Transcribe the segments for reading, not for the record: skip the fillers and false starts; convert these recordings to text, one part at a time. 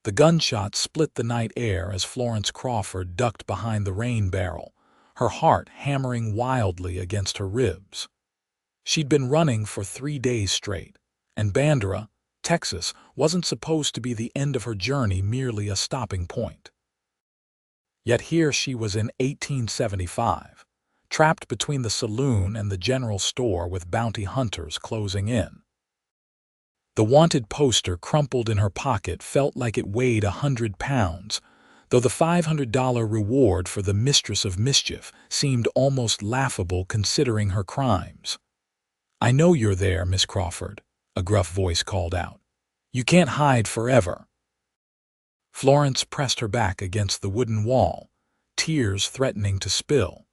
The gunshot split the night air as Florence Crawford ducked behind the rain barrel, her heart hammering wildly against her ribs. She'd been running for 3 days straight, and Bandera, Texas, wasn't supposed to be the end of her journey, merely a stopping point. Yet here she was in 1875, trapped between the saloon and the general store with bounty hunters closing in. The wanted poster crumpled in her pocket felt like it weighed 100 pounds, though the $500 reward for the mistress of mischief seemed almost laughable considering her crimes. "I know you're there, Miss Crawford," a gruff voice called out. "You can't hide forever." Florence pressed her back against the wooden wall, tears threatening to spill.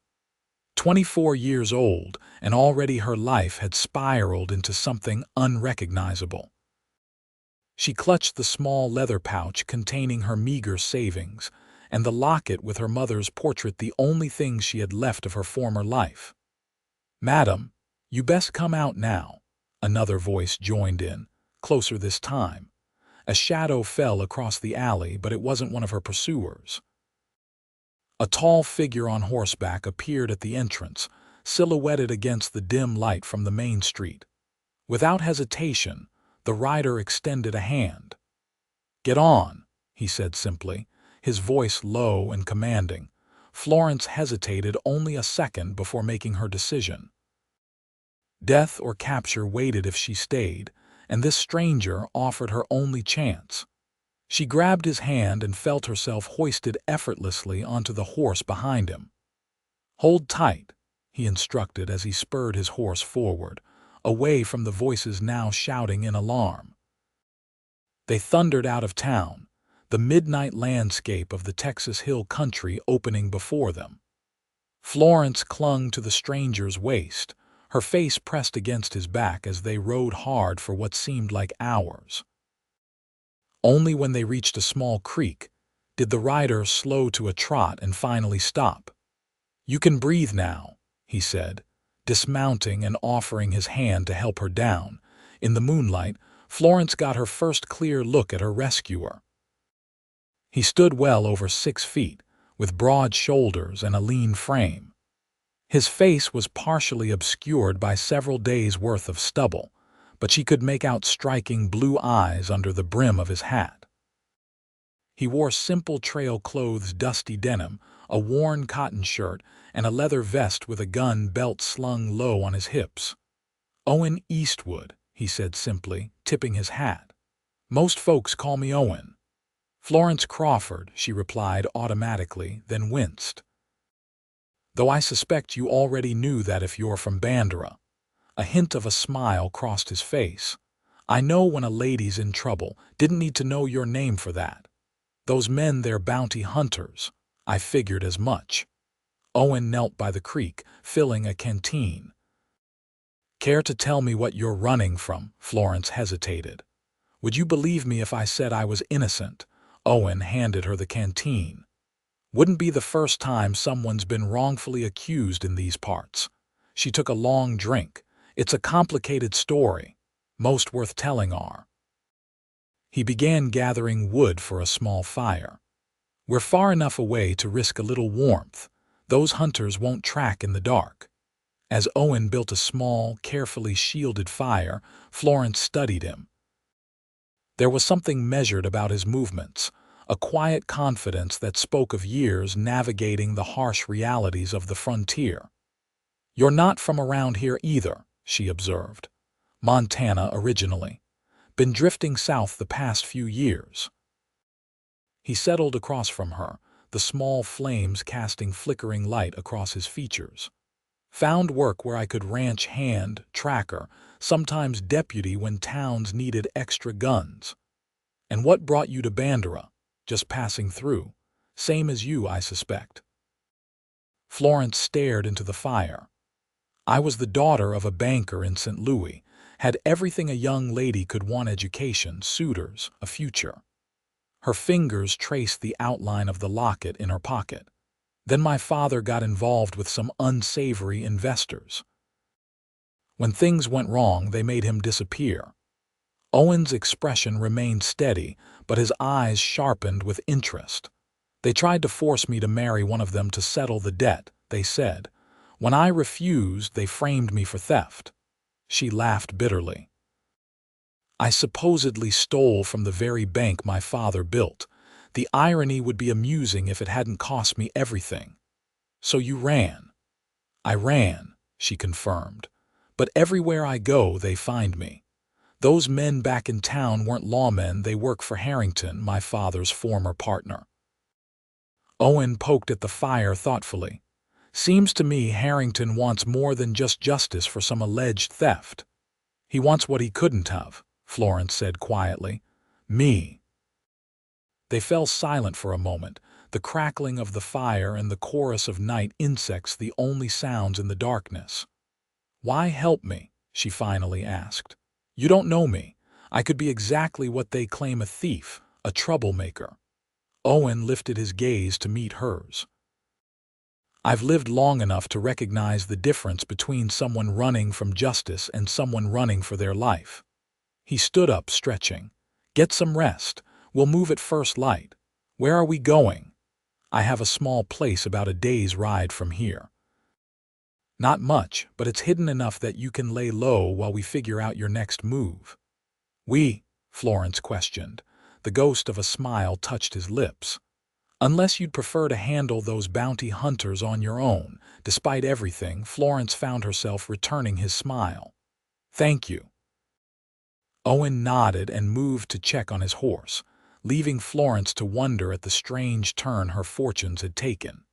24 years old, and already her life had spiraled into something unrecognizable. She clutched the small leather pouch containing her meager savings, and the locket with her mother's portrait, the only things she had left of her former life. "Madam, you best come out now," another voice joined in, closer this time. A shadow fell across the alley, but it wasn't one of her pursuers. A tall figure on horseback appeared at the entrance, silhouetted against the dim light from the main street. Without hesitation, the rider extended a hand. "Get on," he said simply, his voice low and commanding. Florence hesitated only a second before making her decision. Death or capture waited if she stayed, and this stranger offered her only chance. She grabbed his hand and felt herself hoisted effortlessly onto the horse behind him. "Hold tight," he instructed as he spurred his horse forward, away from the voices now shouting in alarm. They thundered out of town, the midnight landscape of the Texas Hill Country opening before them. Florence clung to the stranger's waist, her face pressed against his back as they rode hard for what seemed like hours. Only when they reached a small creek did the rider slow to a trot and finally stop. "You can breathe now," he said, dismounting and offering his hand to help her down. In the moonlight, Florence got her first clear look at her rescuer. He stood well over 6 feet, with broad shoulders and a lean frame. His face was partially obscured by several days' worth of stubble, but she could make out striking blue eyes under the brim of his hat. He wore simple trail clothes, dusty denim, a worn cotton shirt, and a leather vest with a gun belt slung low on his hips. "Owen Eastwood," he said simply, tipping his hat. "Most folks call me Owen." "Florence Crawford," she replied automatically, then winced. "Though I suspect you already knew that if you're from Bandera." A hint of a smile crossed his face. "I know when a lady's in trouble. Didn't need to know your name for that. Those men, they're bounty hunters. I figured as much." Owen knelt by the creek, filling a canteen. "Care to tell me what you're running from?" Florence hesitated. "Would you believe me if I said I was innocent?" Owen handed her the canteen. "Wouldn't be the first time someone's been wrongfully accused in these parts." She took a long drink. "It's a complicated story. Most worth telling are." He began gathering wood for a small fire. "We're far enough away to risk a little warmth. Those hunters won't track in the dark." As Owen built a small, carefully shielded fire, Florence studied him. There was something measured about his movements, a quiet confidence that spoke of years navigating the harsh realities of the frontier. "You're not from around here either," she observed. "Montana originally. Been drifting south the past few years." He settled across from her, the small flames casting flickering light across his features. "Found work where I could ranch hand, tracker, sometimes deputy when towns needed extra guns." "And what brought you to Bandera?" "Just passing through. Same as you, I suspect." Florence stared into the fire. "I was the daughter of a banker in St. Louis, had everything a young lady could want: education, suitors, a future." Her fingers traced the outline of the locket in her pocket. "Then my father got involved with some unsavory investors. When things went wrong, they made him disappear." Owen's expression remained steady, but his eyes sharpened with interest. "They tried to force me to marry one of them to settle the debt," they said. "When I refused, they framed me for theft." She laughed bitterly. "I supposedly stole from the very bank my father built. The irony would be amusing if it hadn't cost me everything." "So you ran?" "I ran," she confirmed. "But everywhere I go, they find me. Those men back in town weren't lawmen, they work for Harrington, my father's former partner." Owen poked at the fire thoughtfully. "Seems to me Harrington wants more than just justice for some alleged theft." "He wants what he couldn't have," Florence said quietly. "Me." They fell silent for a moment, the crackling of the fire and the chorus of night insects the only sounds in the darkness. "Why help me?" she finally asked. "You don't know me. I could be exactly what they claim, a thief, a troublemaker." Owen lifted his gaze to meet hers. "I've lived long enough to recognize the difference between someone running from justice and someone running for their life." He stood up, stretching. "Get some rest. We'll move at first light. Where are we going?" "I have a small place about a day's ride from here." "Not much, but it's hidden enough that you can lay low while we figure out your next move." Florence questioned. The ghost of a smile touched his lips. "Unless you'd prefer to handle those bounty hunters on your own." Despite everything, Florence found herself returning his smile. "Thank you." Owen nodded and moved to check on his horse, leaving Florence to wonder at the strange turn her fortunes had taken.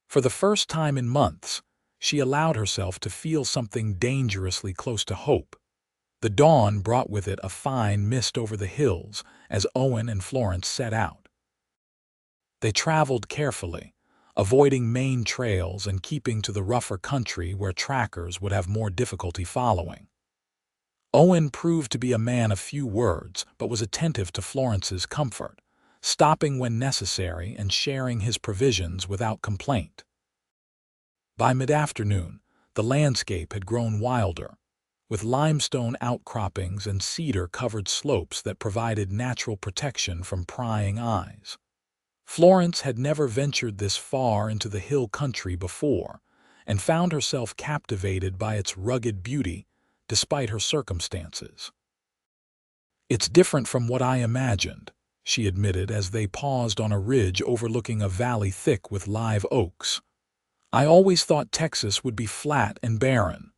For the first time in months, she allowed herself to feel something dangerously close to hope. The dawn brought with it a fine mist over the hills as Owen and Florence set out. They traveled carefully, avoiding main trails and keeping to the rougher country where trackers would have more difficulty following. Owen proved to be a man of few words, but was attentive to Florence's comfort, stopping when necessary and sharing his provisions without complaint. By mid-afternoon, the landscape had grown wilder, with limestone outcroppings and cedar-covered slopes that provided natural protection from prying eyes. Florence had never ventured this far into the hill country before, and found herself captivated by its rugged beauty, despite her circumstances. "It's different from what I imagined," she admitted as they paused on a ridge overlooking a valley thick with live oaks. "I always thought Texas would be flat and barren."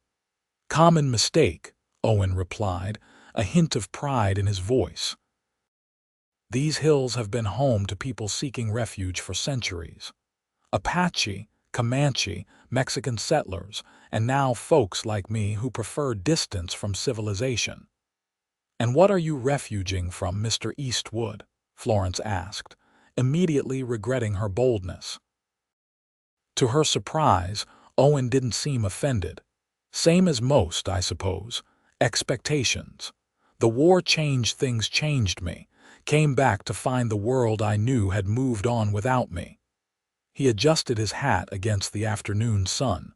"Common mistake," Owen replied, a hint of pride in his voice. "These hills have been home to people seeking refuge for centuries. Apache, Comanche, Mexican settlers, and now folks like me who prefer distance from civilization." "And what are you refuging from, Mr. Eastwood?" Florence asked, immediately regretting her boldness. To her surprise, Owen didn't seem offended. "Same as most, I suppose. Expectations. The war changed things, changed me. Came back to find the world I knew had moved on without me." He adjusted his hat against the afternoon sun.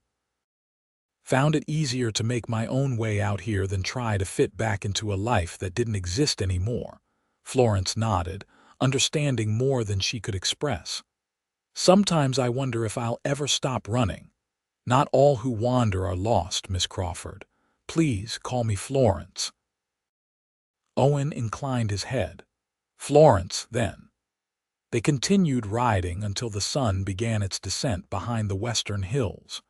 "Found it easier to make my own way out here than try to fit back into a life that didn't exist anymore." Florence nodded, understanding more than she could express. "Sometimes I wonder if I'll ever stop running. Not all who wander are lost, Miss Crawford. Please call me Florence." Owen inclined his head. "Florence, then." They continued riding until the sun began its descent behind the western hills.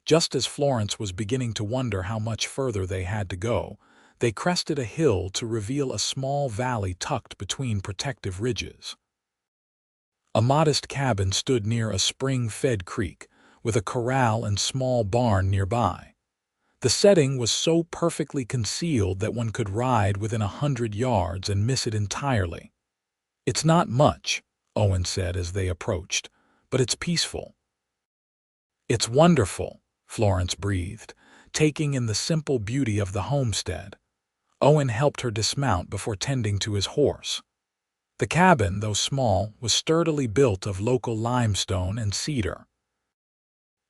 Just as Florence was beginning to wonder how much further they had to go, they crested a hill to reveal a small valley tucked between protective ridges. A modest cabin stood near a spring-fed creek, with a corral and small barn nearby. The setting was so perfectly concealed that one could ride within 100 yards and miss it entirely. "It's not much," Owen said as they approached, "but it's peaceful." "It's wonderful," Florence breathed, taking in the simple beauty of the homestead. Owen helped her dismount before tending to his horse. The cabin, though small, was sturdily built of local limestone and cedar.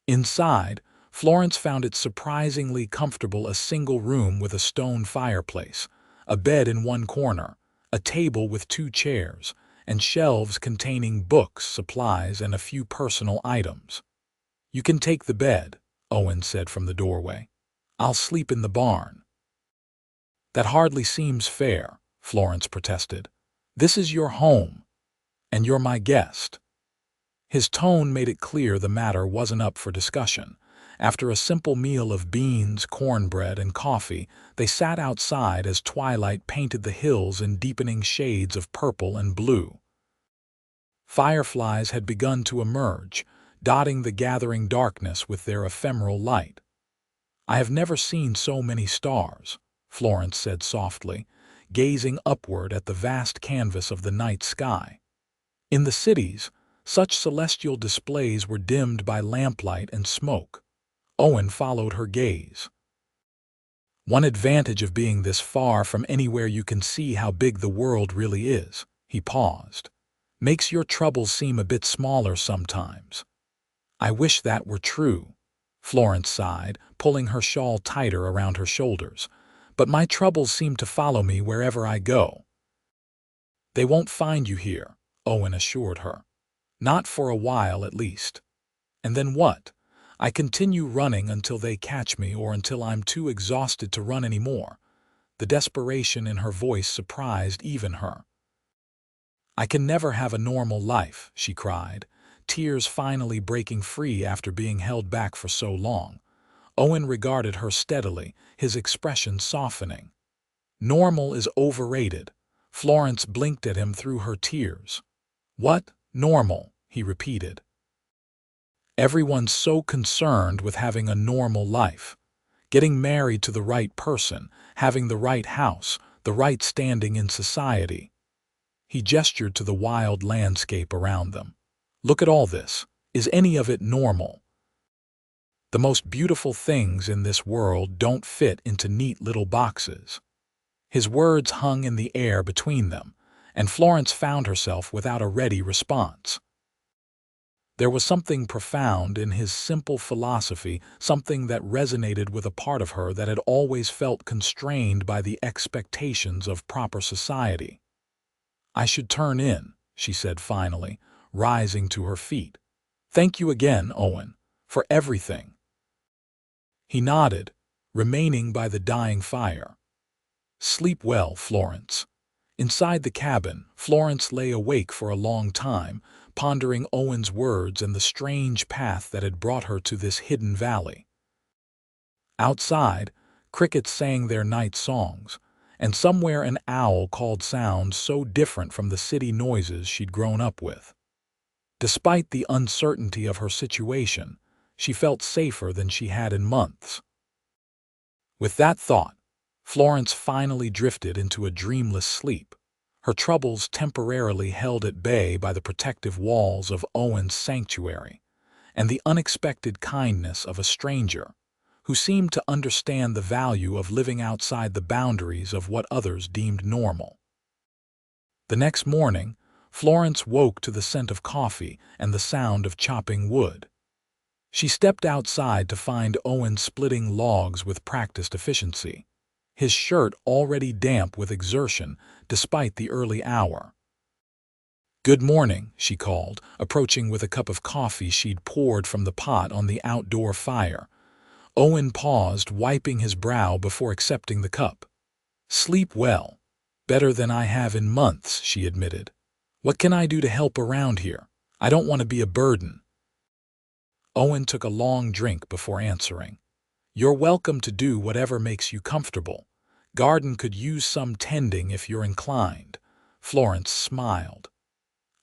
Inside, Florence found it surprisingly comfortable, a single room with a stone fireplace, a bed in one corner, a table with 2 chairs, and shelves containing books, supplies, and a few personal items. "You can take the bed," Owen said from the doorway. "I'll sleep in the barn." "That hardly seems fair," Florence protested. "This is your home, and you're my guest." His tone made it clear the matter wasn't up for discussion. After a simple meal of beans, cornbread, and coffee, they sat outside as twilight painted the hills in deepening shades of purple and blue. Fireflies had begun to emerge, dotting the gathering darkness with their ephemeral light. "I have never seen so many stars," Florence said softly, gazing upward at the vast canvas of the night sky. In the cities, such celestial displays were dimmed by lamplight and smoke. Owen followed her gaze. "One advantage of being this far from anywhere you can see how big the world really is," he paused. "Makes your troubles seem a bit smaller sometimes." "I wish that were true," Florence sighed, pulling her shawl tighter around her shoulders. "But my troubles seem to follow me wherever I go." "They won't find you here," Owen assured her. "Not for a while, at least. And then what? I continue running until they catch me or until I'm too exhausted to run anymore." The desperation in her voice surprised even her. "I can never have a normal life," she cried, tears finally breaking free after being held back for so long. Owen regarded her steadily, his expression softening. "Normal is overrated." Florence blinked at him through her tears. "What? Normal?" he repeated. "Everyone's so concerned with having a normal life. Getting married to the right person, having the right house, the right standing in society." He gestured to the wild landscape around them. "Look at all this. Is any of it normal? The most beautiful things in this world don't fit into neat little boxes." His words hung in the air between them, and Florence found herself without a ready response. There was something profound in his simple philosophy, something that resonated with a part of her that had always felt constrained by the expectations of proper society. "I should turn in," she said finally, rising to her feet. "Thank you again, Owen, for everything." He nodded, remaining by the dying fire. "Sleep well, Florence." Inside the cabin, Florence lay awake for a long time, pondering Owen's words and the strange path that had brought her to this hidden valley. Outside, crickets sang their night songs, and somewhere an owl called sounds so different from the city noises she'd grown up with. Despite the uncertainty of her situation, she felt safer than she had in months. With that thought, Florence finally drifted into a dreamless sleep, her troubles temporarily held at bay by the protective walls of Owen's sanctuary and the unexpected kindness of a stranger who seemed to understand the value of living outside the boundaries of what others deemed normal. The next morning, Florence woke to the scent of coffee and the sound of chopping wood. She stepped outside to find Owen splitting logs with practiced efficiency, his shirt already damp with exertion despite the early hour. "Good morning," she called, approaching with a cup of coffee she'd poured from the pot on the outdoor fire. Owen paused, wiping his brow before accepting the cup. "Sleep well. Better than I have in months," she admitted. "What can I do to help around here? I don't want to be a burden." Owen took a long drink before answering. "You're welcome to do whatever makes you comfortable. Garden could use some tending if you're inclined." Florence smiled.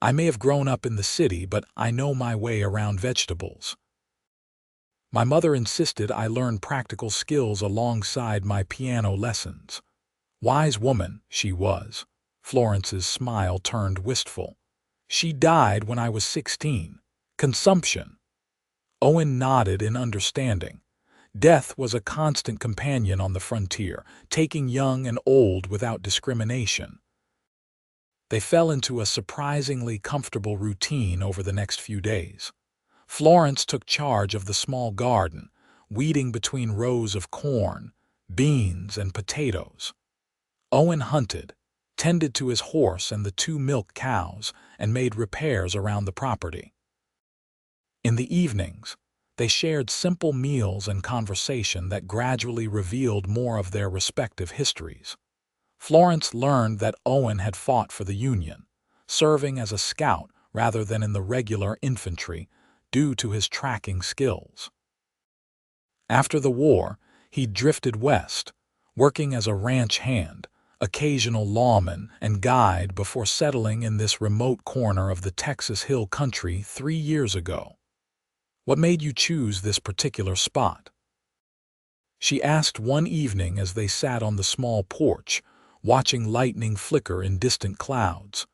"I may have grown up in the city, but I know my way around vegetables. My mother insisted I learn practical skills alongside my piano lessons." Wise woman she was. Florence's smile turned wistful. "She died when I was 16. Consumption." Owen nodded in understanding. Death was a constant companion on the frontier, taking young and old without discrimination. They fell into a surprisingly comfortable routine over the next few days. Florence took charge of the small garden, weeding between rows of corn, beans, and potatoes. Owen hunted, tended to his horse and the 2 milk cows, and made repairs around the property. In the evenings, they shared simple meals and conversation that gradually revealed more of their respective histories. Florence learned that Owen had fought for the Union, serving as a scout rather than in the regular infantry due to his tracking skills. After the war, he drifted west, working as a ranch hand, occasional lawman, and guide before settling in this remote corner of the Texas Hill Country 3 years ago. "What made you choose this particular spot?" she asked one evening as they sat on the small porch, watching lightning flicker in distant clouds.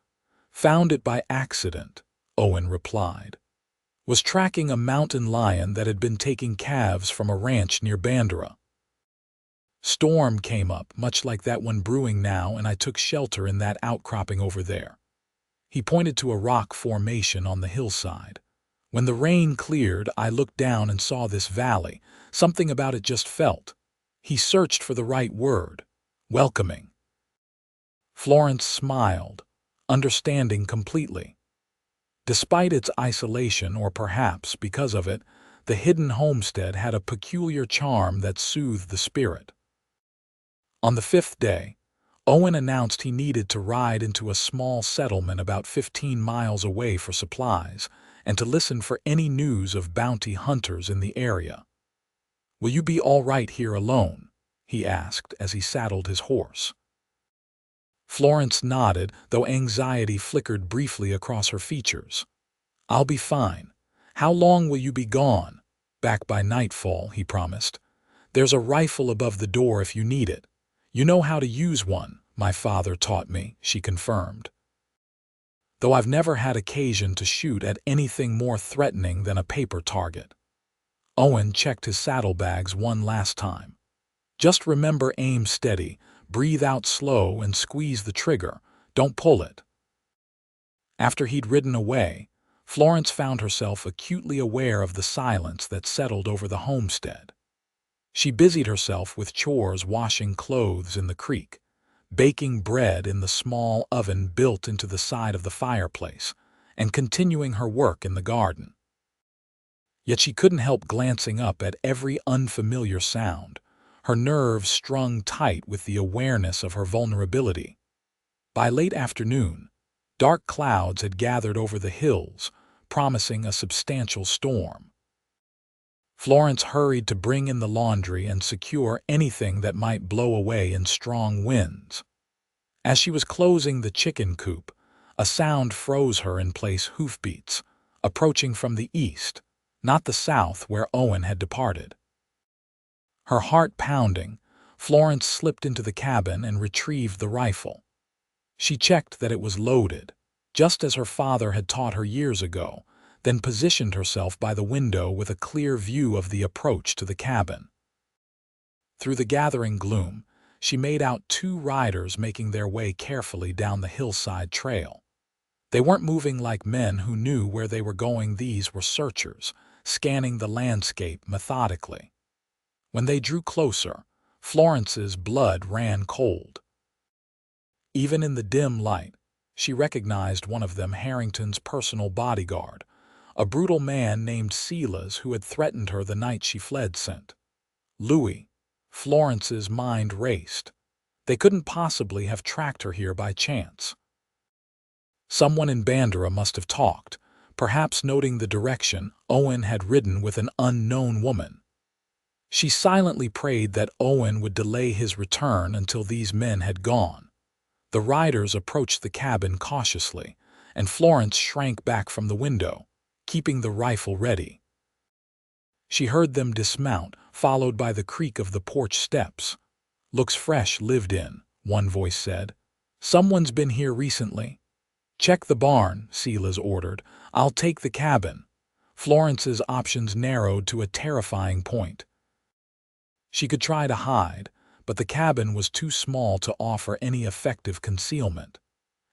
"Found it by accident," Owen replied. "Was tracking a mountain lion that had been taking calves from a ranch near Bandera. Storm came up, much like that one brewing now, and I took shelter in that outcropping over there." He pointed to a rock formation on the hillside. "When the rain cleared, I looked down and saw this valley. Something about it just felt." He searched for the right word. "Welcoming." Florence smiled, understanding completely. Despite its isolation, or perhaps because of it, the hidden homestead had a peculiar charm that soothed the spirit. On the 5th day, Owen announced he needed to ride into a small settlement about 15 miles away for supplies and to listen for any news of bounty hunters in the area. "Will you be all right here alone?" he asked as he saddled his horse. Florence nodded, though anxiety flickered briefly across her features. "I'll be fine. How long will you be gone?" "Back by nightfall," he promised. "There's a rifle above the door if you need it. You know how to use one, my father taught me," she confirmed. "Though I've never had occasion to shoot at anything more threatening than a paper target." Owen checked his saddlebags one last time. "Just remember, aim steady, breathe out slow, and squeeze the trigger. Don't pull it." After he'd ridden away, Florence found herself acutely aware of the silence that settled over the homestead. She busied herself with chores, washing clothes in the creek, baking bread in the small oven built into the side of the fireplace, and continuing her work in the garden. Yet she couldn't help glancing up at every unfamiliar sound, her nerves strung tight with the awareness of her vulnerability. By late afternoon, dark clouds had gathered over the hills, promising a substantial storm. Florence hurried to bring in the laundry and secure anything that might blow away in strong winds. As she was closing the chicken coop, a sound froze her in place: hoofbeats, approaching from the east, not the south where Owen had departed. Her heart pounding, Florence slipped into the cabin and retrieved the rifle. She checked that it was loaded, just as her father had taught her years ago, then positioned herself by the window with a clear view of the approach to the cabin. Through the gathering gloom, she made out 2 riders making their way carefully down the hillside trail. They weren't moving like men who knew where they were going. These were searchers, scanning the landscape methodically. When they drew closer, Florence's blood ran cold. Even in the dim light, she recognized one of them, Harrington's personal bodyguard, a brutal man named Silas who had threatened her the night she fled. Sent Louis. Florence's mind raced. They couldn't possibly have tracked her here by chance. Someone in Bandera must have talked, perhaps noting the direction Owen had ridden with an unknown woman. She silently prayed that Owen would delay his return until these men had gone. The riders approached the cabin cautiously, and Florence shrank back from the window, keeping the rifle ready. She heard them dismount, followed by the creak of the porch steps. "Looks fresh, lived in," one voice said. "Someone's been here recently." "Check the barn," Silas ordered. "I'll take the cabin." Florence's options narrowed to a terrifying point. She could try to hide, but the cabin was too small to offer any effective concealment.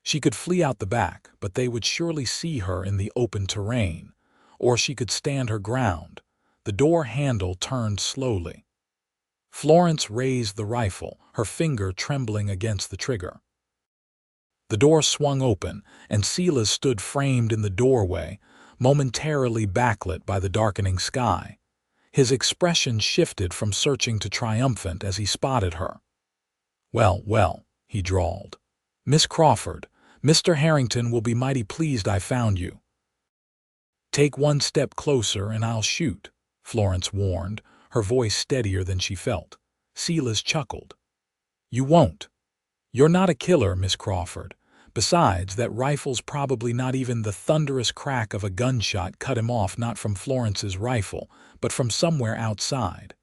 She could flee out the back, but they would surely see her in the open terrain. Or she could stand her ground. The door handle turned slowly. Florence raised the rifle, her finger trembling against the trigger. The door swung open, and Silas stood framed in the doorway, momentarily backlit by the darkening sky. His expression shifted from searching to triumphant as he spotted her. "Well, well," he drawled. "Miss Crawford, Mr. Harrington will be mighty pleased I found you." "Take one step closer and I'll shoot," Florence warned, her voice steadier than she felt. Silas chuckled. "You won't. You're not a killer, Miss Crawford. Besides, that rifle's probably not even the thunderous crack of a gunshot cut him off, not from Florence's rifle, but from somewhere outside."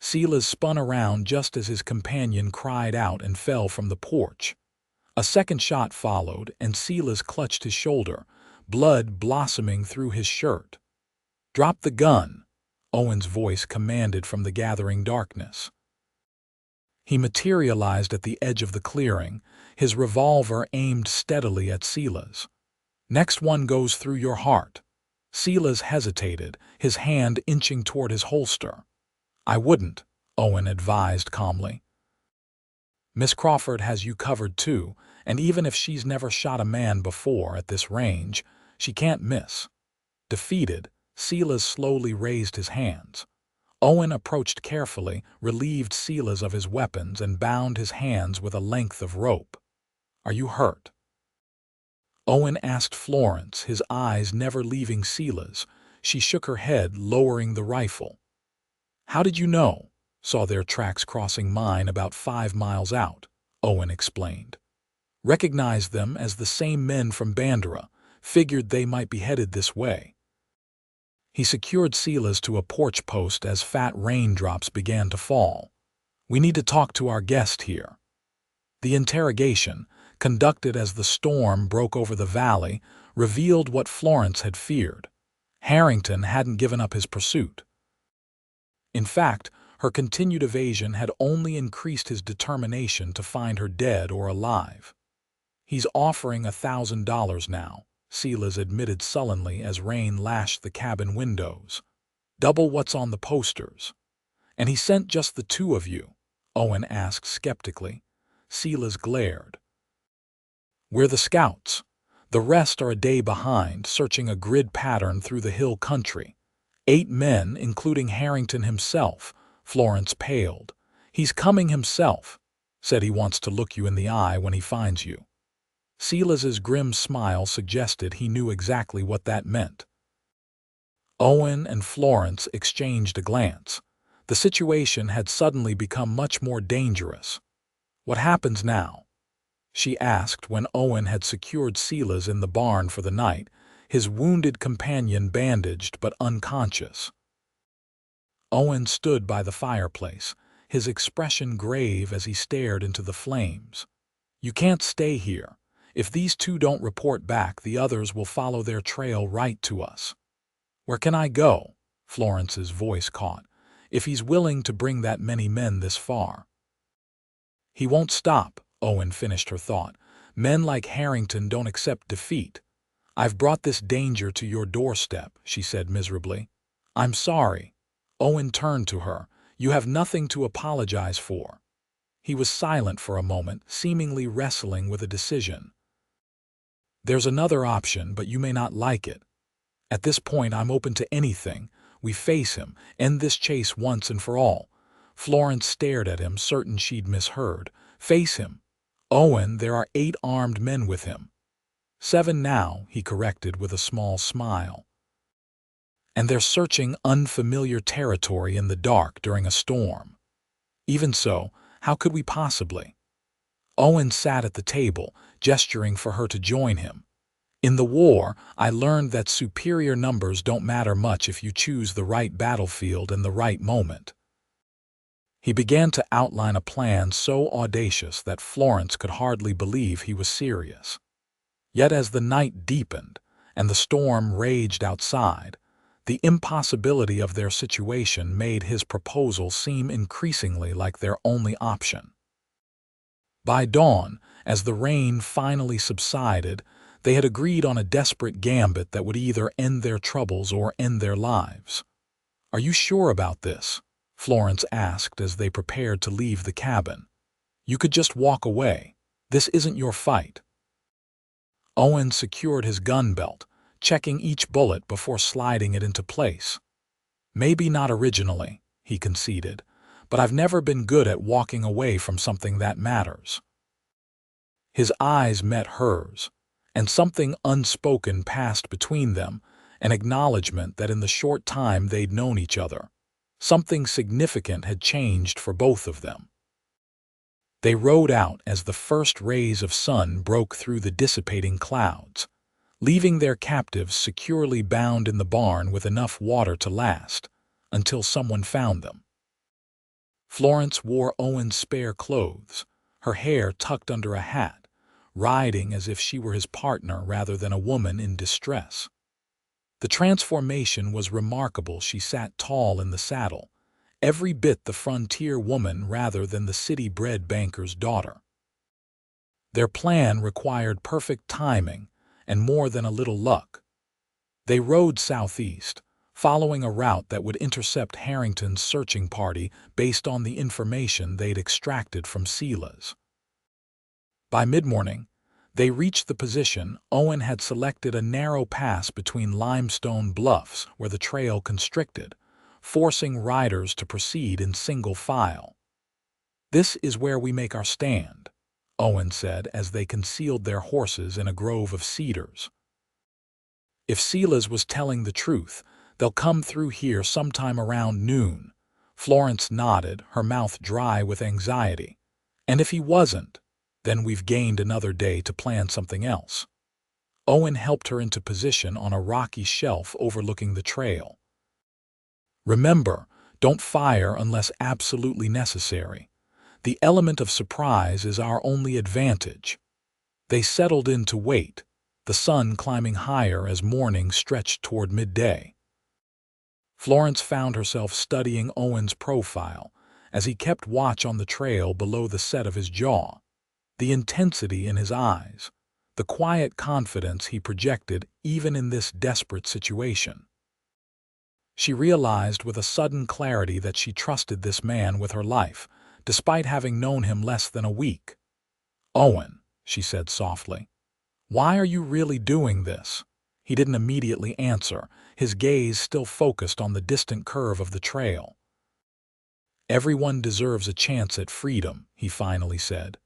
Silas spun around just as his companion cried out and fell from the porch. A second shot followed, and Silas clutched his shoulder, blood blossoming through his shirt. "Drop the gun," Owen's voice commanded from the gathering darkness. He materialized at the edge of the clearing, his revolver aimed steadily at Silas. "Next one goes through your heart." Silas hesitated, his hand inching toward his holster. "I wouldn't," Owen advised calmly. "Miss Crawford has you covered too, and even if she's never shot a man before at this range, she can't miss." Defeated, Silas slowly raised his hands. Owen approached carefully, relieved Silas of his weapons, and bound his hands with a length of rope. "Are you hurt?" Owen asked Florence, his eyes never leaving Silas. She shook her head, lowering the rifle. "How did you know?" "Saw their tracks crossing mine about 5 miles out," Owen explained. "Recognized them as the same men from Bandera. Figured they might be headed this way." He secured Silas to a porch post as fat raindrops began to fall. "We need to talk to our guest here." The interrogation, conducted as the storm broke over the valley, revealed what Florence had feared. Harrington hadn't given up his pursuit. In fact, her continued evasion had only increased his determination to find her dead or alive. "He's offering $1,000 now," Silas admitted sullenly as rain lashed the cabin windows. "Double what's on the posters." "And he sent just the two of you?" Owen asked skeptically. Silas glared. "We're the scouts. The rest are a day behind, searching a grid pattern through the hill country. 8 men, including Harrington himself." Florence paled. "He's coming himself. Said he wants to look you in the eye when he finds you." Silas's grim smile suggested he knew exactly what that meant. Owen and Florence exchanged a glance. The situation had suddenly become much more dangerous. "What happens now?" she asked when Owen had secured Silas in the barn for the night, his wounded companion bandaged but unconscious. Owen stood by the fireplace, his expression grave as he stared into the flames. "You can't stay here. If these two don't report back, the others will follow their trail right to us." "Where can I go?" Florence's voice caught. "If he's willing to bring that many men this far." "He won't stop," Owen finished her thought. "Men like Harrington don't accept defeat." "I've brought this danger to your doorstep," she said miserably. "I'm sorry." Owen turned to her. "You have nothing to apologize for." He was silent for a moment, seemingly wrestling with a decision. "There's another option, but you may not like it. At this point, I'm open to anything. We face him, end this chase once and for all." Florence stared at him, certain she'd misheard. "Face him." "Owen, there are 8 armed men with him." 7 now, he corrected with a small smile. "And they're searching unfamiliar territory in the dark during a storm." "Even so, how could we possibly?" Owen sat at the table, gesturing for her to join him. "In the war, I learned that superior numbers don't matter much if you choose the right battlefield and the right moment." He began to outline a plan so audacious that Florence could hardly believe he was serious. Yet as the night deepened and the storm raged outside, the impossibility of their situation made his proposal seem increasingly like their only option. By dawn, as the rain finally subsided, they had agreed on a desperate gambit that would either end their troubles or end their lives. "Are you sure about this?" Florence asked as they prepared to leave the cabin. "You could just walk away. This isn't your fight." Owen secured his gun belt, checking each bullet before sliding it into place. "Maybe not originally," he conceded, "but I've never been good at walking away from something that matters." His eyes met hers, and something unspoken passed between them, an acknowledgement that in the short time they'd known each other, something significant had changed for both of them. They rode out as the first rays of sun broke through the dissipating clouds, leaving their captives securely bound in the barn with enough water to last, until someone found them. Florence wore Owen's spare clothes, her hair tucked under a hat, riding as if she were his partner rather than a woman in distress. The transformation was remarkable. She sat tall in the saddle, every bit the frontier woman rather than the city-bred banker's daughter. Their plan required perfect timing and more than a little luck. They rode southeast, following a route that would intercept Harrington's searching party based on the information they'd extracted from Sela's. By mid-morning, they reached the position. Owen had selected a narrow pass between limestone bluffs where the trail constricted, forcing riders to proceed in single file. "This is where we make our stand," Owen said as they concealed their horses in a grove of cedars. "If Sela's was telling the truth, they'll come through here sometime around noon." Florence nodded, her mouth dry with anxiety. "And if he wasn't, then we've gained another day to plan something else." Owen helped her into position on a rocky shelf overlooking the trail. "Remember, don't fire unless absolutely necessary. The element of surprise is our only advantage." They settled in to wait, the sun climbing higher as morning stretched toward midday. Florence found herself studying Owen's profile as he kept watch on the trail below the set of his jaw, the intensity in his eyes, the quiet confidence he projected even in this desperate situation. She realized with a sudden clarity that she trusted this man with her life, despite having known him less than a week. "Owen," she said softly, "why are you really doing this?" He didn't immediately answer, his gaze still focused on the distant curve of the trail. "Everyone deserves a chance at freedom," he finally said.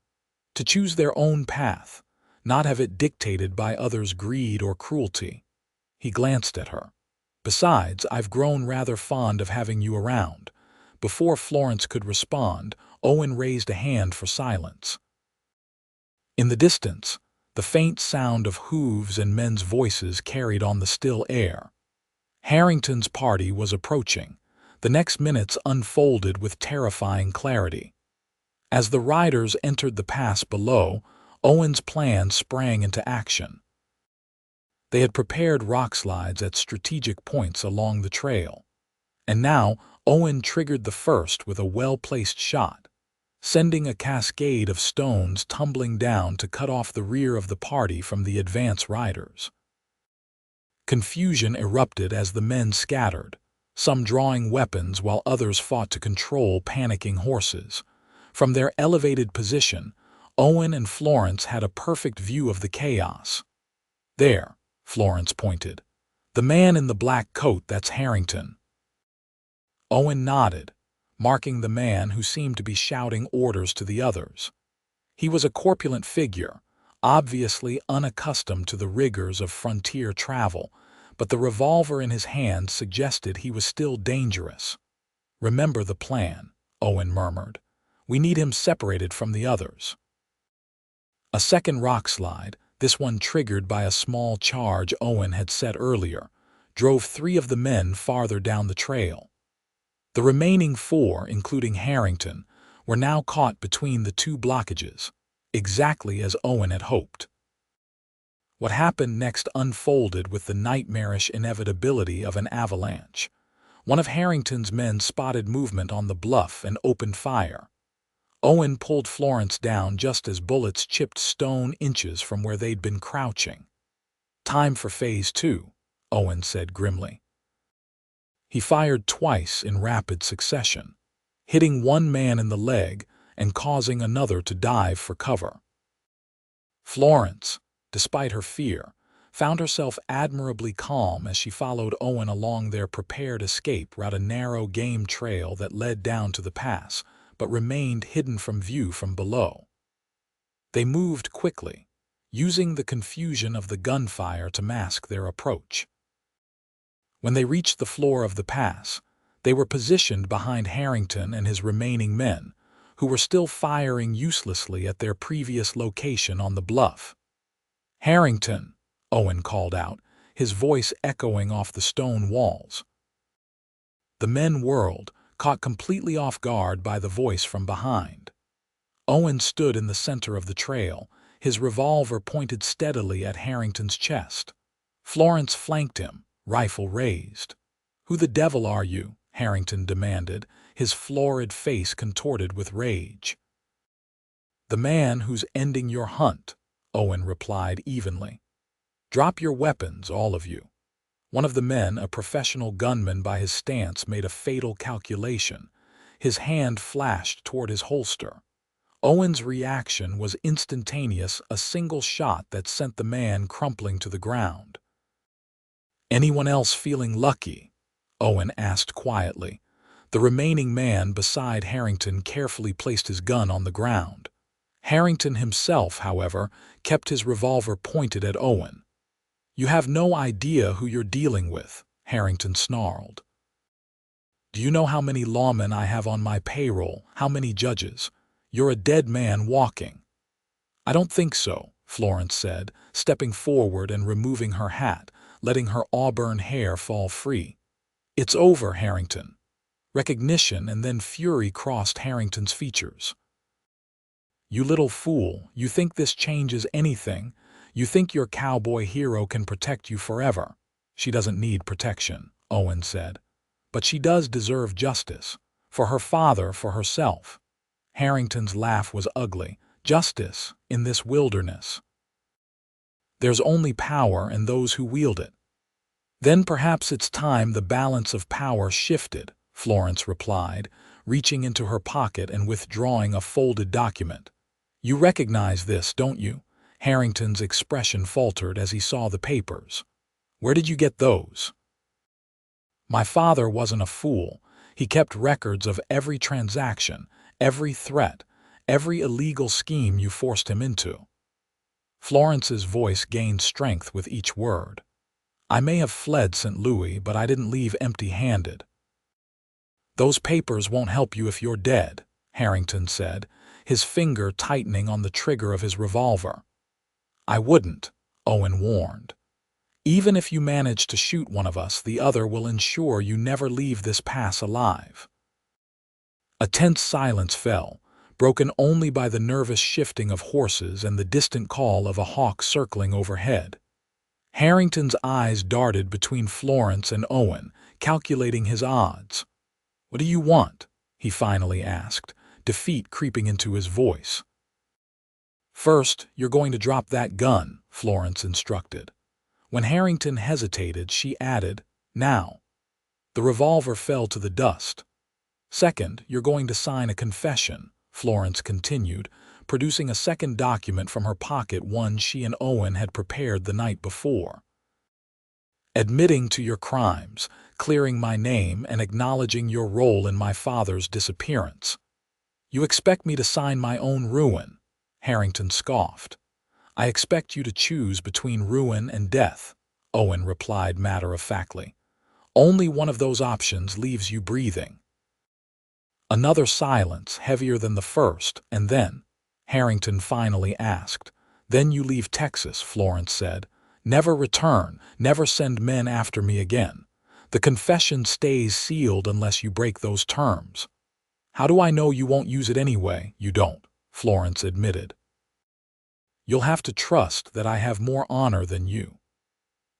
"To choose their own path, not have it dictated by others' greed or cruelty." He glanced at her. "Besides, I've grown rather fond of having you around." Before Florence could respond, Owen raised a hand for silence. In the distance, the faint sound of hooves and men's voices carried on the still air. Harrington's party was approaching. The next minutes unfolded with terrifying clarity. As the riders entered the pass below, Owen's plan sprang into action. They had prepared rock slides at strategic points along the trail, and now Owen triggered the first with a well-placed shot, sending a cascade of stones tumbling down to cut off the rear of the party from the advance riders. Confusion erupted as the men scattered, some drawing weapons while others fought to control panicking horses. From their elevated position, Owen and Florence had a perfect view of the chaos. "There," Florence pointed. "The man in the black coat, that's Harrington." Owen nodded, marking the man who seemed to be shouting orders to the others. He was a corpulent figure, obviously unaccustomed to the rigors of frontier travel, but the revolver in his hand suggested he was still dangerous. "Remember the plan," Owen murmured. "We need him separated from the others." A second rock slide, this one triggered by a small charge Owen had set earlier, drove 3 of the men farther down the trail. The remaining 4, including Harrington, were now caught between the 2 blockages, exactly as Owen had hoped. What happened next unfolded with the nightmarish inevitability of an avalanche. One of Harrington's men spotted movement on the bluff and opened fire. Owen pulled Florence down just as bullets chipped stone inches from where they'd been crouching. "Time for phase 2, Owen said grimly. He fired twice in rapid succession. hitting one man in the leg and causing another to dive for cover. Florence, despite her fear, found herself admirably calm as she followed Owen along their prepared escape route, a narrow game trail that led down to the pass, but remained hidden from view from below. They moved quickly, using the confusion of the gunfire to mask their approach. When they reached the floor of the pass, they were positioned behind Harrington and his remaining men, who were still firing uselessly at their previous location on the bluff. "Harrington," Owen called out, his voice echoing off the stone walls. The men whirled, caught completely off guard by the voice from behind. Owen stood in the center of the trail, his revolver pointed steadily at Harrington's chest. Florence flanked him, rifle raised. "Who the devil are you?" Harrington demanded, his florid face contorted with rage. "The man who's ending your hunt," Owen replied evenly. "Drop your weapons, all of you." One of the men, a professional gunman by his stance, made a fatal calculation. His hand flashed toward his holster. Owen's reaction was instantaneous, a single shot that sent the man crumpling to the ground. "Anyone else feeling lucky?" Owen asked quietly. The remaining man beside Harrington carefully placed his gun on the ground. Harrington himself, however, kept his revolver pointed at Owen. "You have no idea who you're dealing with," Harrington snarled. "Do you know how many lawmen I have on my payroll, how many judges? You're a dead man walking." "I don't think so," Florence said, stepping forward and removing her hat, letting her auburn hair fall free. "It's over, Harrington." Recognition and then fury crossed Harrington's features. "You little fool, you think this changes anything? You think your cowboy hero can protect you forever?" "She doesn't need protection," Owen said. "But she does deserve justice. For her father, for herself." Harrington's laugh was ugly. "Justice in this wilderness. There's only power and those who wield it." "Then perhaps it's time the balance of power shifted," Florence replied, reaching into her pocket and withdrawing a folded document. "You recognize this, don't you?" Harrington's expression faltered as he saw the papers. "Where did you get those?" "My father wasn't a fool. He kept records of every transaction, every threat, every illegal scheme you forced him into." Florence's voice gained strength with each word. "I may have fled St. Louis, but I didn't leave empty-handed." "Those papers won't help you if you're dead," Harrington said, his finger tightening on the trigger of his revolver. "I wouldn't," Owen warned. "Even if you manage to shoot one of us, the other will ensure you never leave this pass alive." A tense silence fell, broken only by the nervous shifting of horses and the distant call of a hawk circling overhead. Harrington's eyes darted between Florence and Owen, calculating his odds. "What do you want?" he finally asked, defeat creeping into his voice. "First, you're going to drop that gun," Florence instructed. When Harrington hesitated, she added, "Now." The revolver fell to the dust. "Second, you're going to sign a confession," Florence continued, producing a second document from her pocket, one she and Owen had prepared the night before. "Admitting to your crimes, clearing my name, and acknowledging your role in my father's disappearance." "You expect me to sign my own ruin?" Harrington scoffed. "I expect you to choose between ruin and death," Owen replied matter-of-factly. "Only one of those options leaves you breathing." Another silence, heavier than the first, and then, Harrington finally asked, "Then you leave Texas," Florence said. "Never return, never send men after me again. The confession stays sealed unless you break those terms." "How do I know you won't use it anyway?" "You don't," Florence admitted. "You'll have to trust that I have more honor than you."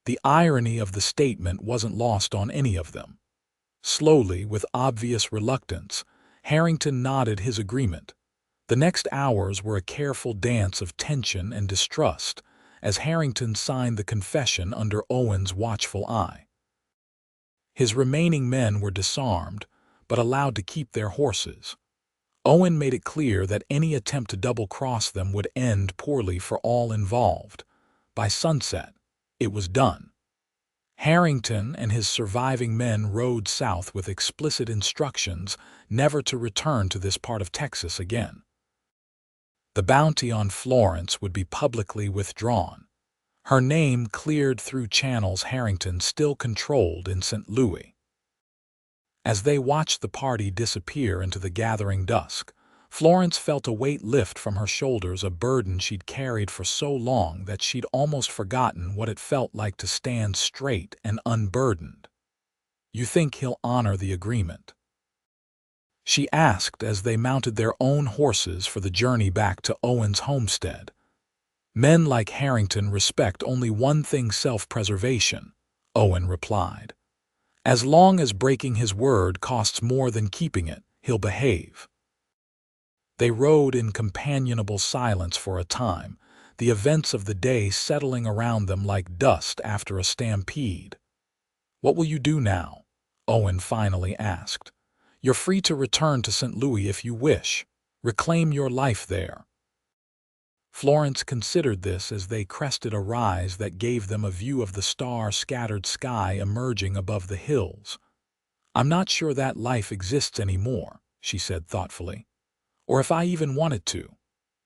The irony of the statement wasn't lost on any of them. Slowly, with obvious reluctance, Harrington nodded his agreement. The next hours were a careful dance of tension and distrust, as Harrington signed the confession under Owen's watchful eye. His remaining men were disarmed, but allowed to keep their horses. Owen made it clear that any attempt to double-cross them would end poorly for all involved. By sunset, it was done. Harrington and his surviving men rode south with explicit instructions never to return to this part of Texas again. The bounty on Florence would be publicly withdrawn. Her name cleared through channels Harrington still controlled in St. Louis. As they watched the party disappear into the gathering dusk, Florence felt a weight lift from her shoulders, a burden she'd carried for so long that she'd almost forgotten what it felt like to stand straight and unburdened. "You think he'll honor the agreement?" she asked as they mounted their own horses for the journey back to Owen's homestead. "Men like Harrington respect only one thing: self-preservation," Owen replied. "As long as breaking his word costs more than keeping it, he'll behave." They rode in companionable silence for a time, the events of the day settling around them like dust after a stampede. "What will you do now?" Owen finally asked. "You're free to return to St. Louis if you wish. Reclaim your life there." Florence considered this as they crested a rise that gave them a view of the star-scattered sky emerging above the hills. "I'm not sure that life exists anymore," she said thoughtfully. "Or if I even wanted to.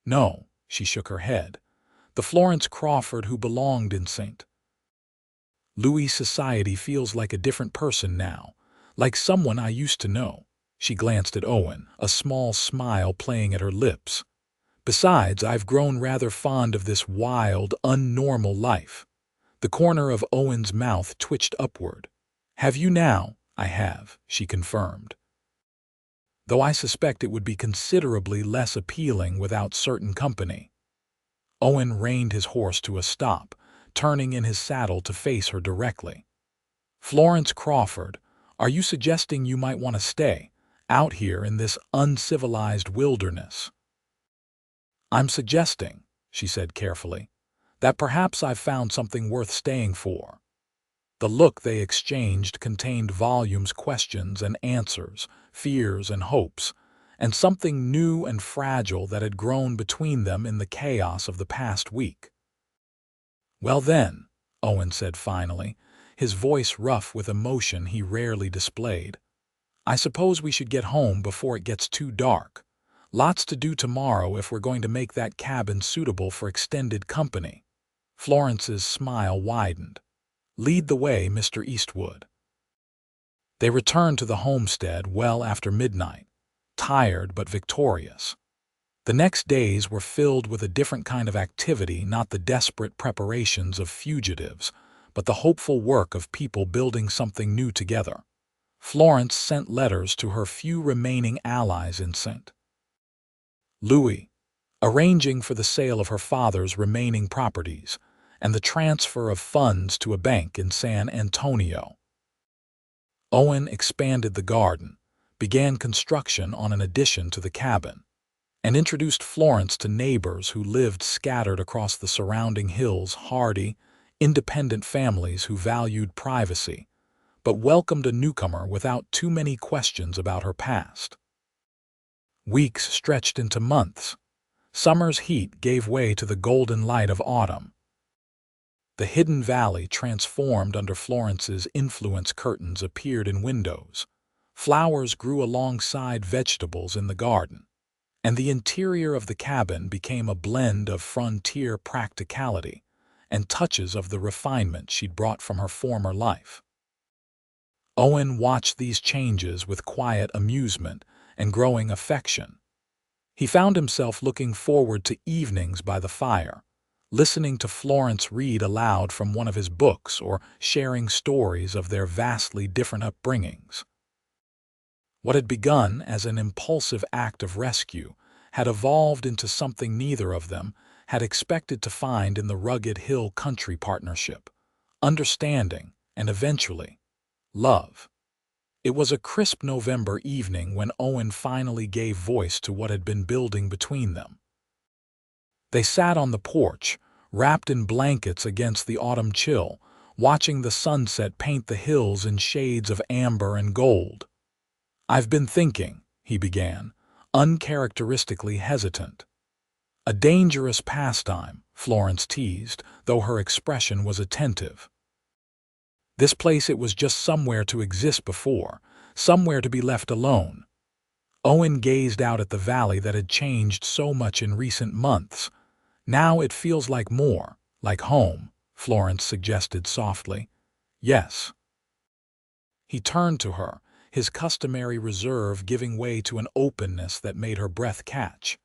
No," she shook her head. "The Florence Crawford who belonged in St. Louis society feels like a different person now, like someone I used to know." She glanced at Owen, a small smile playing at her lips. "Besides, I've grown rather fond of this wild, unnormal life." The corner of Owen's mouth twitched upward. "Have you now?" "I have," she confirmed. "Though I suspect it would be considerably less appealing without certain company." Owen reined his horse to a stop, turning in his saddle to face her directly. "Florence Crawford, are you suggesting you might want to stay out here in this uncivilized wilderness?" "I'm suggesting," she said carefully, "that perhaps I've found something worth staying for." The look they exchanged contained volumes: questions and answers, fears and hopes, and something new and fragile that had grown between them in the chaos of the past week. "Well then," Owen said finally, his voice rough with emotion he rarely displayed, "I suppose we should get home before it gets too dark. Lots to do tomorrow if we're going to make that cabin suitable for extended company." Florence's smile widened. "Lead the way, Mr. Eastwood." They returned to the homestead well after midnight, tired but victorious. The next days were filled with a different kind of activity, not the desperate preparations of fugitives, but the hopeful work of people building something new together. Florence sent letters to her few remaining allies in St. Louis, arranging for the sale of her father's remaining properties and the transfer of funds to a bank in San Antonio. Owen expanded the garden, began construction on an addition to the cabin, and introduced Florence to neighbors who lived scattered across the surrounding hills: hardy, independent families who valued privacy, but welcomed a newcomer without too many questions about her past. Weeks stretched into months. Summer's heat gave way to the golden light of autumn. The hidden valley transformed under Florence's influence. Curtains appeared in windows. Flowers grew alongside vegetables in the garden, and the interior of the cabin became a blend of frontier practicality and touches of the refinement she'd brought from her former life. Owen watched these changes with quiet amusement and growing affection. He found himself looking forward to evenings by the fire, listening to Florence read aloud from one of his books or sharing stories of their vastly different upbringings. What had begun as an impulsive act of rescue had evolved into something neither of them had expected to find in the rugged hill country: partnership, understanding, and eventually, love. It was a crisp November evening when Owen finally gave voice to what had been building between them. They sat on the porch, wrapped in blankets against the autumn chill, watching the sunset paint the hills in shades of amber and gold. "I've been thinking," he began, uncharacteristically hesitant. "A dangerous pastime," Florence teased, though her expression was attentive. "This place, it was just somewhere to exist before, somewhere to be left alone." Owen gazed out at the valley that had changed so much in recent months. "Now it feels like more, like home," Florence suggested softly. "Yes." He turned to her, his customary reserve giving way to an openness that made her breath catch.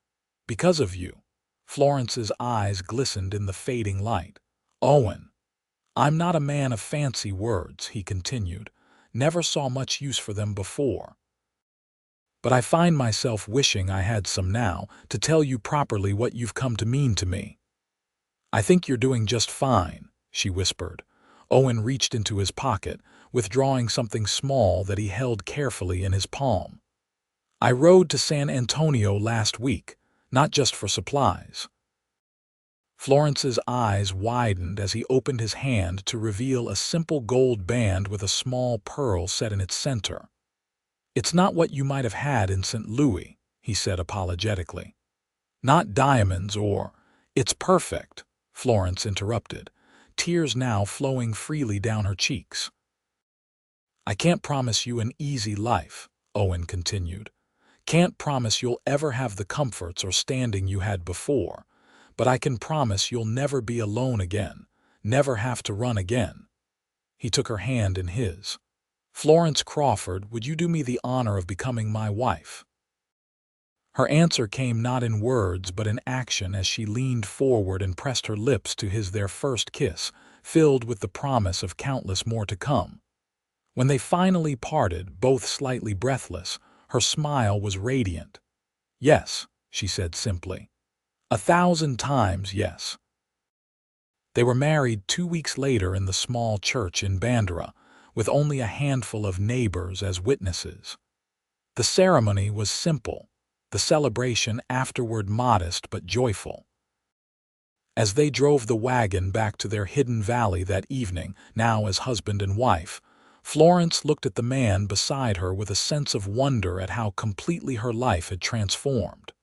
"Because of you." Florence's eyes glistened in the fading light. "Owen, I'm not a man of fancy words," he continued. "Never saw much use for them before. But I find myself wishing I had some now to tell you properly what you've come to mean to me." "I think you're doing just fine," she whispered. Owen reached into his pocket, withdrawing something small that he held carefully in his palm. "I rode to San Antonio last week, not just for supplies." Florence's eyes widened as he opened his hand to reveal a simple gold band with a small pearl set in its center. "It's not what you might have had in St. Louis," he said apologetically. "Not diamonds or—" "It's perfect," Florence interrupted, tears now flowing freely down her cheeks. "I can't promise you an easy life," Owen continued. "Can't promise you'll ever have the comforts or standing you had before, but I can promise you'll never be alone again, never have to run again." He took her hand in his. "Florence Crawford, would you do me the honor of becoming my wife?" Her answer came not in words but in action as she leaned forward and pressed her lips to his, their first kiss, filled with the promise of countless more to come. When they finally parted, both slightly breathless, her smile was radiant. "Yes," she said simply. "1,000 times yes." They were married 2 weeks later in the small church in Bandera, with only a handful of neighbors as witnesses. The ceremony was simple, the celebration afterward modest but joyful. As they drove the wagon back to their hidden valley that evening, now as husband and wife, Florence looked at the man beside her with a sense of wonder at how completely her life had transformed.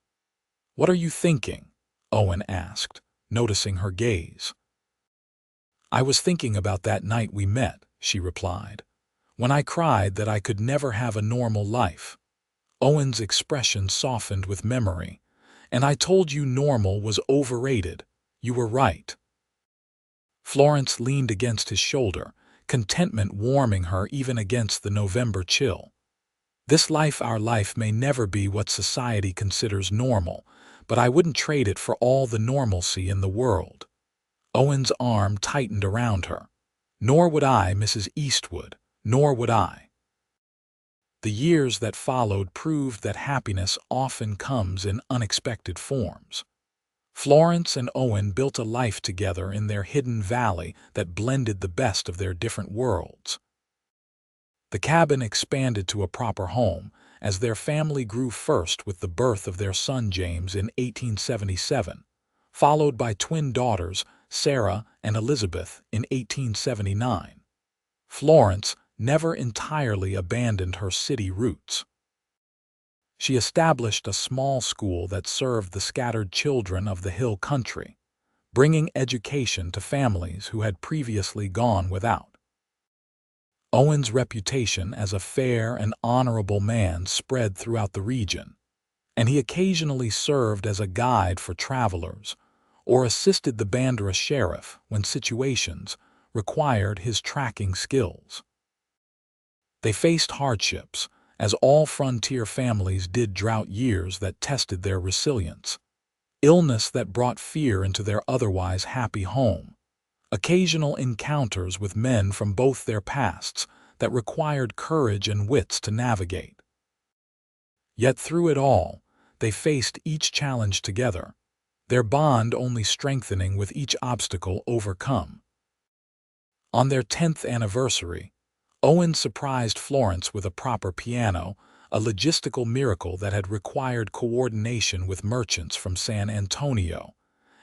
"What are you thinking?" Owen asked, noticing her gaze. "I was thinking about that night we met," she replied, "when I cried that I could never have a normal life." Owen's expression softened with memory. "And I told you normal was overrated. You were right." Florence leaned against his shoulder, contentment warming her even against the November chill. "This life, our life, may never be what society considers normal, but I wouldn't trade it for all the normalcy in the world." Owen's arm tightened around her. "Nor would I, Mrs. Eastwood, nor would I." The years that followed proved that happiness often comes in unexpected forms. Florence and Owen built a life together in their hidden valley that blended the best of their different worlds. The cabin expanded to a proper home as their family grew, first with the birth of their son James in 1877, followed by twin daughters Sarah and Elizabeth in 1879. Florence never entirely abandoned her city roots. She established a small school that served the scattered children of the hill country, bringing education to families who had previously gone without. Owen's reputation as a fair and honorable man spread throughout the region, and he occasionally served as a guide for travelers or assisted the Bandera sheriff when situations required his tracking skills. They faced hardships, as all frontier families did, drought years that tested their resilience, illness that brought fear into their otherwise happy home, occasional encounters with men from both their pasts that required courage and wits to navigate. Yet through it all, they faced each challenge together, their bond only strengthening with each obstacle overcome. On their 10th anniversary, Owen surprised Florence with a proper piano, a logistical miracle that had required coordination with merchants from San Antonio,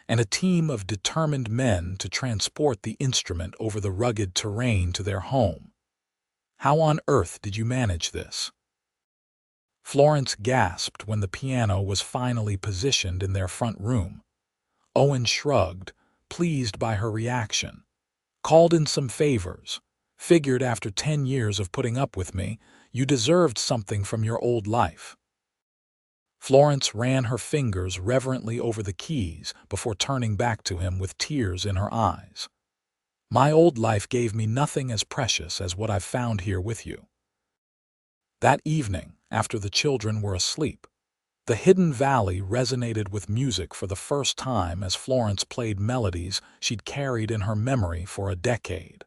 and a team of determined men to transport the instrument over the rugged terrain to their home. "How on earth did you manage this?" Florence gasped when the piano was finally positioned in their front room. Owen shrugged, pleased by her reaction. Called in some favors. Figured after 10 years of putting up with me, you deserved something from your old life. Florence ran her fingers reverently over the keys before turning back to him with tears in her eyes. My old life gave me nothing as precious as what I've found here with you. That evening, after the children were asleep, the hidden valley resonated with music for the first time as Florence played melodies she'd carried in her memory for a decade.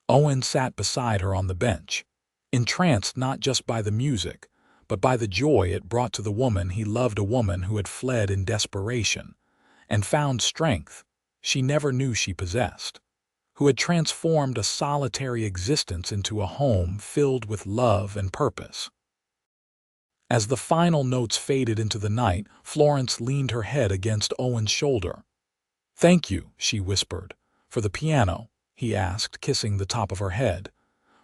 Owen sat beside her on the bench, entranced not just by the music, but by the joy it brought to the woman he loved, a woman who had fled in desperation and found strength she never knew she possessed, who had transformed a solitary existence into a home filled with love and purpose. As the final notes faded into the night, Florence leaned her head against Owen's shoulder. "Thank you," she whispered. "For the piano?" he asked, kissing the top of her head.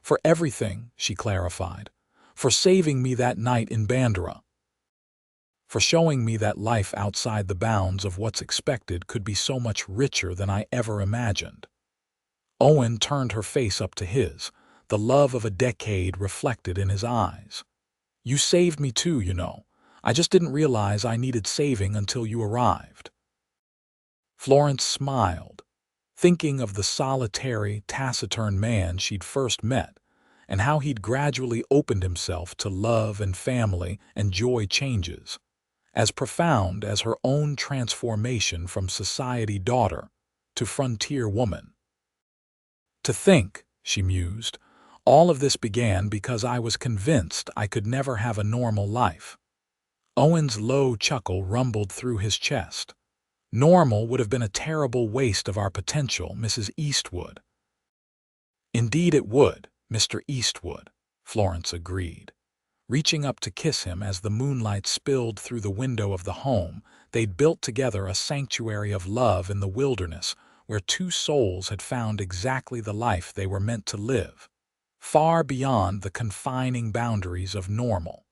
"For everything," she clarified. "For saving me that night in Bandera. For showing me that life outside the bounds of what's expected could be so much richer than I ever imagined." Owen turned her face up to his, the love of a decade reflected in his eyes. "You saved me too, you know. I just didn't realize I needed saving until you arrived." Florence smiled, thinking of the solitary, taciturn man she'd first met, and how he'd gradually opened himself to love and family and joy, changes as profound as her own transformation from society daughter to frontier woman. "To think," she mused, "all of this began because I was convinced I could never have a normal life." Owen's low chuckle rumbled through his chest. "Normal would have been a terrible waste of our potential, Mrs. Eastwood." "Indeed it would, Mr. Eastwood," Florence agreed. Reaching up to kiss him as the moonlight spilled through the window of the home they'd built together, a sanctuary of love in the wilderness where two souls had found exactly the life they were meant to live, far beyond the confining boundaries of normal.